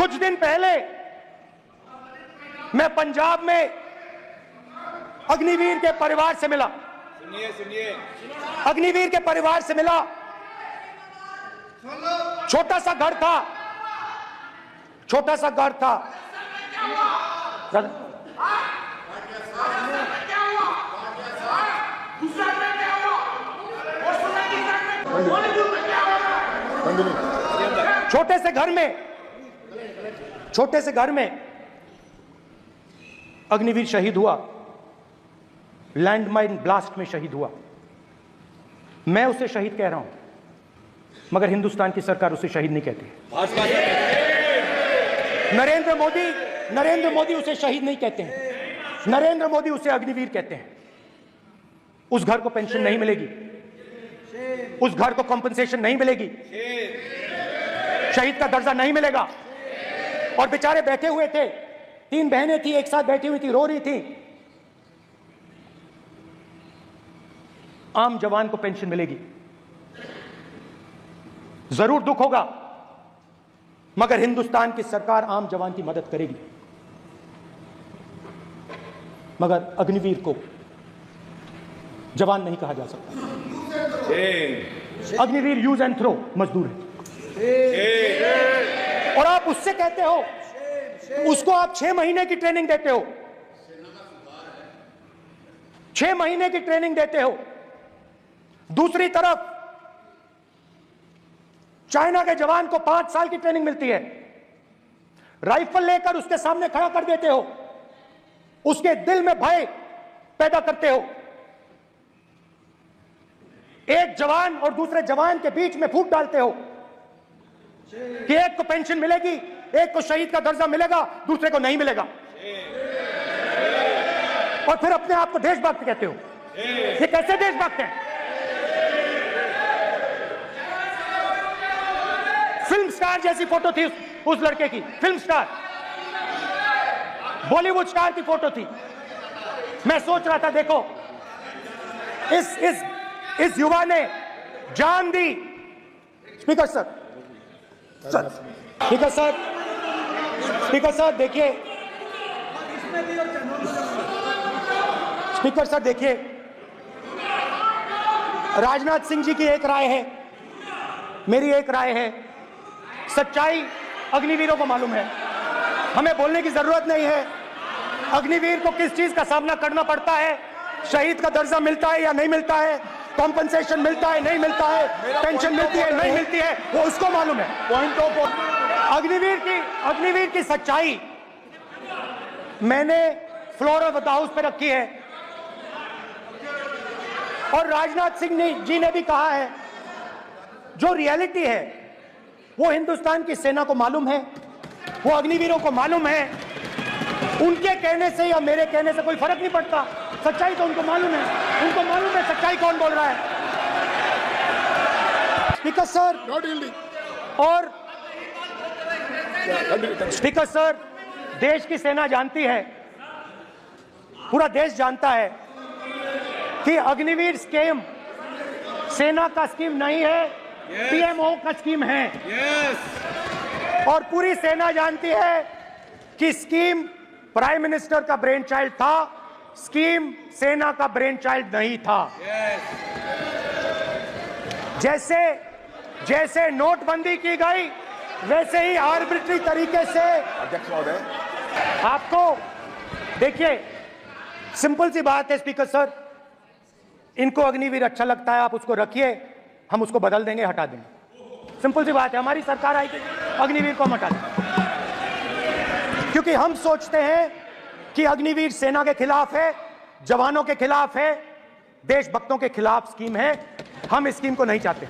कुछ दिन पहले मैं पंजाब में अग्निवीर के परिवार से मिला। सुनिए अग्निवीर के परिवार से मिला। छोटा सा घर था। छोटे से घर में अग्निवीर शहीद हुआ, लैंडमाइन ब्लास्ट में शहीद हुआ। मैं उसे शहीद कह रहा हूं, मगर हिंदुस्तान की सरकार उसे शहीद नहीं कहती। नरेंद्र मोदी उसे शहीद नहीं कहते हैं। नरेंद्र मोदी उसे अग्निवीर कहते हैं। उस घर को पेंशन नहीं मिलेगी, उस घर को कॉम्पेंसेशन नहीं मिलेगी, शहीद का दर्जा नहीं मिलेगा। और बेचारे बैठे हुए थे, 3 बहनें थी, एक साथ बैठी हुई थी, रो रही थी। आम जवान को पेंशन मिलेगी, जरूर दुख होगा, मगर हिंदुस्तान की सरकार आम जवान की मदद करेगी। मगर अग्निवीर को जवान नहीं कहा जा सकता। अग्निवीर यूज एंड थ्रो मजदूर है। और आप उससे कहते हो, उसको आप 6 महीने की ट्रेनिंग देते हो, 6 महीने की ट्रेनिंग देते हो। दूसरी तरफ चाइना के जवान को 5 साल की ट्रेनिंग मिलती है। राइफल लेकर उसके सामने खड़ा कर देते हो, उसके दिल में भय पैदा करते हो। एक जवान और दूसरे जवान के बीच में फूट डालते हो कि एक को पेंशन मिलेगी, एक को शहीद का दर्जा मिलेगा, दूसरे को नहीं मिलेगा। और फिर अपने आप को देशभक्त कहते हो। ये कैसे देशभक्त हैं? फिल्म स्टार जैसी फोटो थी उस लड़के की, फिल्म स्टार, बॉलीवुड स्टार की फोटो थी। मैं सोच रहा था, देखो इस युवा ने जान दी। स्पीकर सर देखिए, स्पीकर सर देखिए, राजनाथ सिंह जी की एक राय है, मेरी एक राय है। सच्चाई अग्निवीरों को मालूम है, हमें बोलने की जरूरत नहीं है। अग्निवीर को किस चीज का सामना करना पड़ता है, शहीद का दर्जा मिलता है या नहीं मिलता है, कॉम्पेंसेशन मिलता है नहीं मिलता है, पेंशन मिलती है नहीं मिलती है, वो उसको मालूम है। अग्निवीर की सच्चाई मैंने फ्लोर ऑफ द हाउस पे रखी है। और राजनाथ सिंह जी ने भी कहा है, जो रियलिटी है वो हिंदुस्तान की सेना को मालूम है, वो अग्निवीरों को मालूम है। उनके कहने से या मेरे कहने से कोई फर्क नहीं पड़ता, सच्चाई तो उनको मालूम है। उनको मालूम है सच्चाई कौन बोल रहा है। स्पीकर सर, और स्पीकर सर, देश की सेना जानती है, पूरा देश जानता है कि अग्निवीर स्कीम सेना का स्कीम नहीं है, पीएमओ का स्कीम है। और पूरी सेना जानती है कि स्कीम प्राइम मिनिस्टर का ब्रेन चाइल्ड था, स्कीम सेना का ब्रेन चाइल्ड नहीं था। जैसे नोटबंदी की गई, वैसे ही आर्बिट्री तरीके से अध्यक्ष महोदय, आपको देखिए, सिंपल सी बात है स्पीकर सर, इनको अग्निवीर अच्छा लगता है, आप उसको रखिए, हम उसको बदल देंगे, हटा देंगे। सिंपल सी बात है, हमारी सरकार आएगी, अग्निवीर को हम हटा देंगे। क्योंकि हम सोचते हैं कि अग्निवीर सेना के खिलाफ है, जवानों के खिलाफ है, देशभक्तों के खिलाफ स्कीम है। हम इस स्कीम को नहीं चाहते।